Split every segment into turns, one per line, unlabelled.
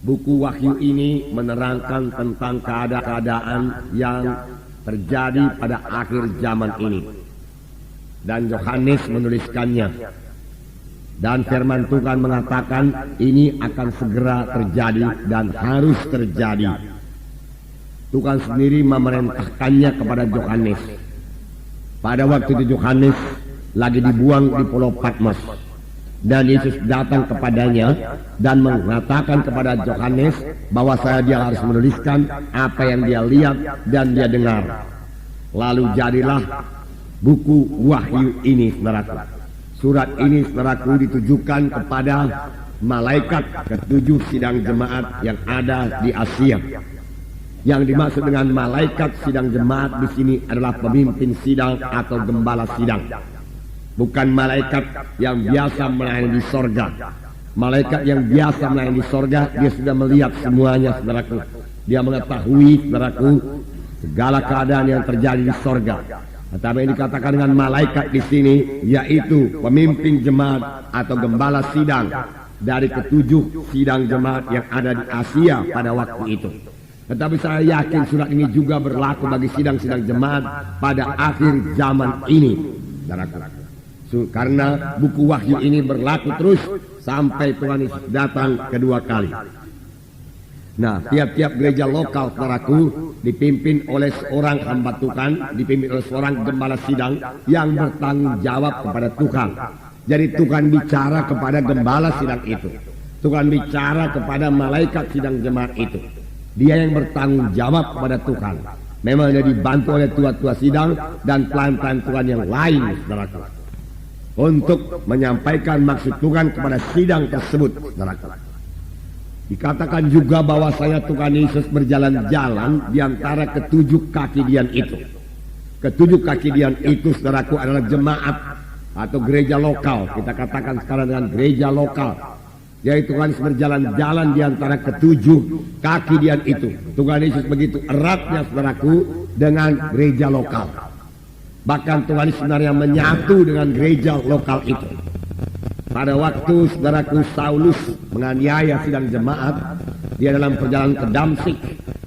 Buku Wahyu ini menerangkan tentang keadaan yang terjadi pada akhir zaman ini. Dan Yohanes menuliskannya. Dan firman Tuhan mengatakan ini akan segera terjadi dan harus terjadi. Tuhan sendiri memerintahkannya kepada Yohanes. Pada waktu itu Yohanes lagi dibuang di Pulau Patmos. Dan Yesus datang kepadanya dan mengatakan kepada Yohanes bahwa dia harus menuliskan apa yang dia lihat dan dia dengar. Lalu jadilah buku Wahyu ini, saudaraku. Surat ini, saudaraku, ditujukan kepada malaikat ketujuh sidang jemaat yang ada di Asia. Yang dimaksud dengan malaikat sidang jemaat di sini adalah pemimpin sidang atau gembala sidang. Bukan malaikat yang biasa melayani di sorga. Malaikat yang biasa melayani di sorga, dia sudah melihat semuanya, saudaraku. Dia mengetahui, saudaraku, segala keadaan yang terjadi di sorga. Tetapi yang dikatakan dengan malaikat di sini, yaitu pemimpin jemaat atau gembala sidang dari ketujuh sidang jemaat yang ada di Asia pada waktu itu. Tetapi saya yakin surat ini juga berlaku bagi sidang-sidang jemaat pada akhir zaman ini, saudaraku. Karena buku Wahyu ini berlaku terus sampai Tuhan Yesus datang kedua kali. Nah, tiap-tiap gereja lokal, saudaraku, dipimpin oleh seorang hamba Tuhan, dipimpin oleh seorang gembala sidang yang bertanggung jawab kepada Tuhan. Jadi Tuhan bicara kepada gembala sidang itu. Tuhan bicara kepada malaikat sidang jemaat itu. Dia yang bertanggung jawab kepada Tuhan. Memang dia dibantu oleh tua-tua sidang dan pelayan-pelayan Tuhan yang lain, saudaraku, untuk menyampaikan maksud Tuhan kepada sidang tersebut, saudaraku. Dikatakan juga bahwasanya Tuhan Yesus berjalan-jalan di antara ketujuh kaki dian itu. Ketujuh kaki dian itu, saudaraku, adalah jemaat atau gereja lokal. Kita katakan sekarang dengan gereja lokal. Yaitu Tuhan Yesus berjalan-jalan di antara ketujuh kaki dian itu. Tuhan Yesus begitu eratnya, saudaraku, dengan gereja lokal. Bahkan Tuhan Yesus sebenarnya menyatu dengan gereja lokal itu. Pada waktu, saudaraku, Saulus menganiaya sidang jemaat, dia dalam perjalanan ke Damsyik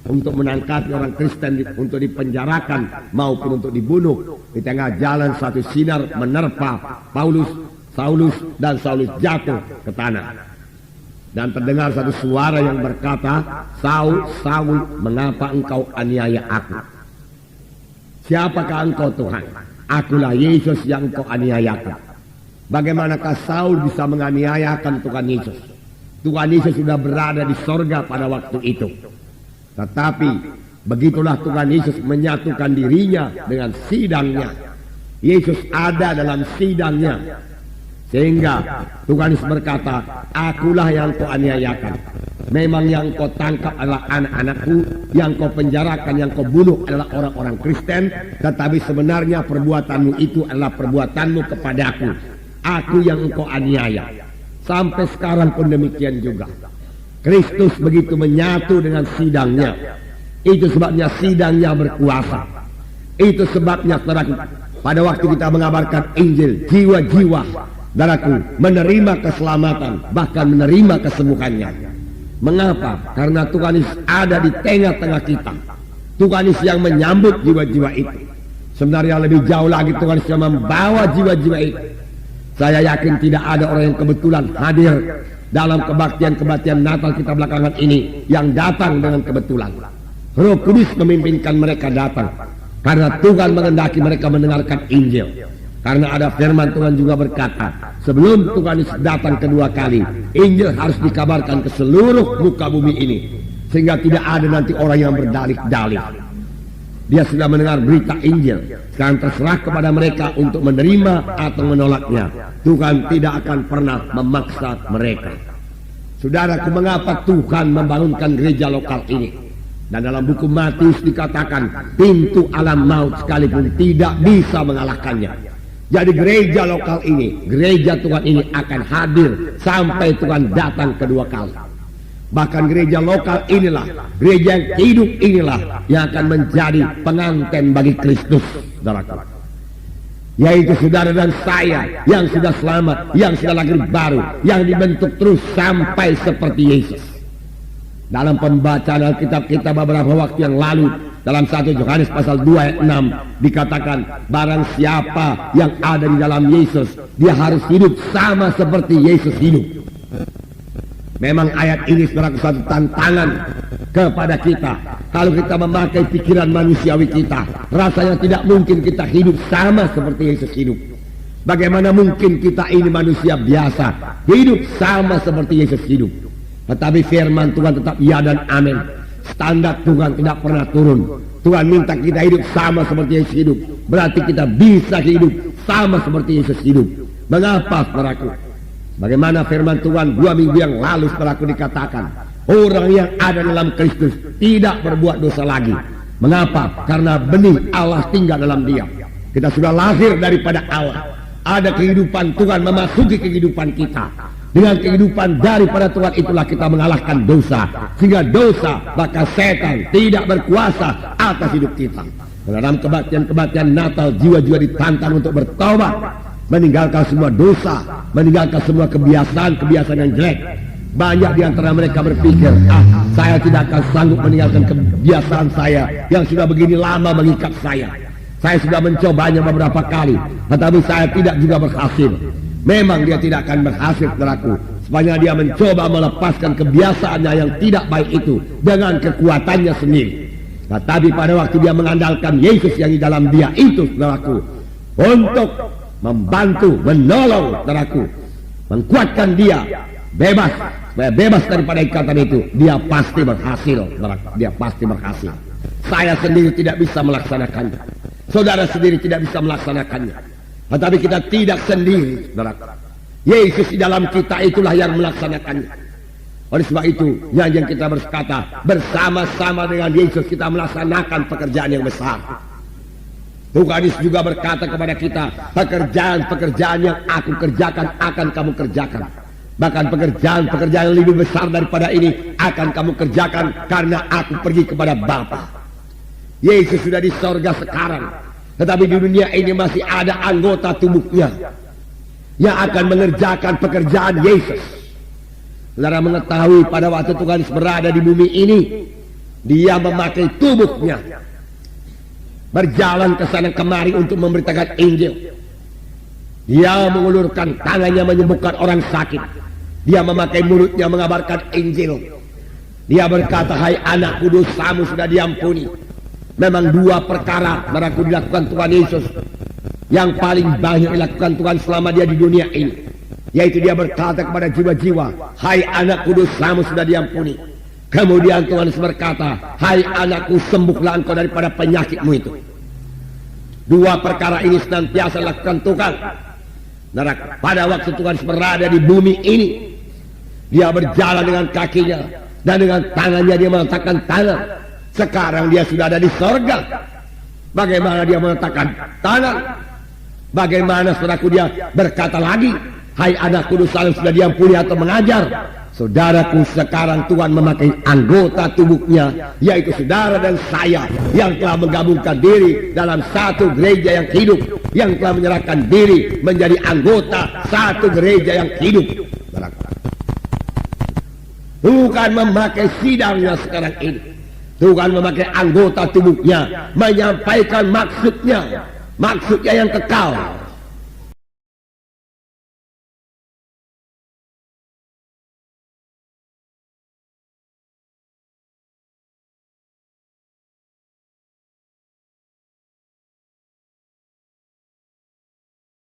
untuk menangkap orang Kristen untuk dipenjarakan maupun untuk dibunuh. Di tengah jalan satu sinar menerpa Saulus, dan Saulus jatuh ke tanah. Dan terdengar satu suara yang berkata, "Saul, Saul, mengapa engkau aniaya aku? Siapakah engkau, Tuhan?" "Akulah Yesus yang engkau aniayakan." Bagaimanakah Saul bisa menganiayakan Tuhan Yesus? Tuhan Yesus sudah berada di sorga pada waktu itu. Tetapi begitulah Tuhan Yesus menyatukan dirinya dengan sidangnya. Yesus ada dalam sidangnya. Sehingga Tuhan Yesus berkata, "Akulah yang kau aniayakan. Memang yang kau tangkap adalah anak-anakku, yang kau penjarakan, yang kau bunuh adalah orang-orang Kristen, tetapi sebenarnya perbuatanmu itu adalah perbuatanmu kepadaku. Aku yang engkau aniaya." Sampai sekarang pun demikian juga. Kristus begitu menyatu dengan sidangnya. Itu sebabnya sidangnya berkuasa. Itu sebabnya, saudaraku, pada waktu kita mengabarkan Injil, jiwa-jiwa, saudaraku, menerima keselamatan, bahkan menerima kesembuhannya. Mengapa? Karena Tuhan Yesus ada di tengah-tengah kita. Tuhan Yesus yang menyambut jiwa-jiwa itu. Sebenarnya lebih jauh lagi Tuhan Yesus yang membawa jiwa-jiwa itu. Saya yakin tidak ada orang yang kebetulan hadir dalam kebaktian-kebaktian Natal kita belakangan ini yang datang dengan kebetulan. Roh Kudus memimpinkan mereka datang karena Tuhan menghendaki mereka mendengarkan Injil. Karena ada firman Tuhan juga berkata, sebelum Tuhan Yesus datang kedua kali, Injil harus dikabarkan ke seluruh muka bumi ini, sehingga tidak ada nanti orang yang berdalih-dalih. Dia sudah mendengar berita Injil. Sekarang terserah kepada mereka untuk menerima atau menolaknya. Tuhan tidak akan pernah memaksa mereka. Saudaraku, mengapa Tuhan membangunkan gereja lokal ini? Dan dalam buku Matius dikatakan, pintu alam maut sekalipun tidak bisa mengalahkannya. Jadi gereja lokal ini, gereja Tuhan ini akan hadir sampai Tuhan datang kedua kali. Bahkan gereja lokal inilah, gereja yang hidup inilah yang akan menjadi pengantin bagi Kristus, saudaraku. Yaitu saudara dan saya yang sudah selamat, yang sudah lahir baru, yang dibentuk terus sampai seperti Yesus. Dalam pembacaan Alkitab kita beberapa waktu yang lalu, dalam 1 Yohanes pasal 2 ayat 6 dikatakan, barang siapa yang ada di dalam Yesus, dia harus hidup sama seperti Yesus hidup. Memang ayat ini sebagai satu tantangan kepada kita. Kalau kita memakai pikiran manusiawi kita, rasanya tidak mungkin kita hidup sama seperti Yesus hidup. Bagaimana mungkin kita ini manusia biasa hidup sama seperti Yesus hidup? Tetapi firman Tuhan tetap ya dan amin. Standar Tuhan tidak pernah turun. Tuhan minta kita hidup sama seperti Yesus hidup. Berarti kita bisa hidup sama seperti Yesus hidup. Mengapa, saudaraku? Bagaimana firman Tuhan 2 minggu yang lalu saudaraku dikatakan, orang yang ada dalam Kristus tidak berbuat dosa lagi. Mengapa? Karena benih Allah tinggal dalam dia. Kita sudah lahir daripada Allah. Ada kehidupan Tuhan memasuki kehidupan kita. Dengan kehidupan daripada Tuhan itulah kita mengalahkan dosa. Sehingga dosa, maka setan tidak berkuasa atas hidup kita. Dalam kebaktian-kebaktian Natal, jiwa-jiwa ditantang untuk bertobat, meninggalkan semua dosa, meninggalkan semua kebiasaan-kebiasaan yang jelek. Banyak di antara mereka berpikir, saya tidak akan sanggup meninggalkan kebiasaan saya yang sudah begini lama mengikat saya. Saya sudah mencobanya beberapa kali, tetapi saya tidak juga berhasil. Memang dia tidak akan berhasil, saudaraku, sepanjang dia mencoba melepaskan kebiasaannya yang tidak baik itu dengan kekuatannya sendiri. Tetapi pada waktu dia mengandalkan Yesus yang di dalam dia itu, saudaraku, untuk membantu, menolong, saudaraku, menguatkan dia bebas, supaya bebas daripada ikatan itu, dia pasti berhasil, saudaraku. Dia pasti berhasil. Saya sendiri tidak bisa melaksanakannya, saudara sendiri tidak bisa melaksanakannya, tetapi kita tidak sendiri, saudaraku. Yesus di dalam kita itulah yang melaksanakannya. Oleh sebab itu, yang kita berkata, bersama-sama dengan Yesus kita melaksanakan pekerjaan yang besar. Tuhan Yesus juga berkata kepada kita, pekerjaan-pekerjaan yang aku kerjakan akan kamu kerjakan. Bahkan pekerjaan-pekerjaan yang lebih besar daripada ini akan kamu kerjakan karena aku pergi kepada Bapa. Yesus sudah di sorga sekarang, tetapi di dunia ini masih ada anggota tubuhnya yang akan mengerjakan pekerjaan Yesus. Saudara mengetahui pada waktu Tuhan Yesus berada di bumi ini, dia memakai tubuhnya berjalan ke sana kemari untuk memberitakan Injil. Dia mengulurkan tangannya menyembuhkan orang sakit. Dia memakai mulutnya mengabarkan Injil. Dia berkata, hai anakku, dosamu sudah diampuni. Memang 2 perkara barangku dilakukan Tuhan Yesus yang paling banyak dilakukan Tuhan selama dia di dunia ini, yaitu dia berkata kepada jiwa-jiwa, hai anakku, dosamu sudah diampuni. Kemudian Tuhan Yesus berkata, hai anakku, sembuhlah engkau daripada penyakitmu itu. 2 perkara ini senantiasa dilakukan Tuhan. Pada waktu Tuhan Yesus berada di bumi ini, dia berjalan dengan kakinya dan dengan tangannya dia meletakkan tangan. Sekarang dia sudah ada di sorga. Bagaimana dia meletakkan tangan? Bagaimana, saudaraku, dia berkata lagi, hai anakku, dosamu sudah diampuni atau mengajar? Saudaraku, sekarang Tuhan memakai anggota tubuhnya, yaitu saudara dan saya, yang telah menggabungkan diri dalam satu gereja yang hidup, yang telah menyerahkan diri menjadi anggota satu gereja yang hidup. Tuhan memakai sidangnya sekarang ini. Tuhan memakai anggota tubuhnya menyampaikan maksudnya yang kekal.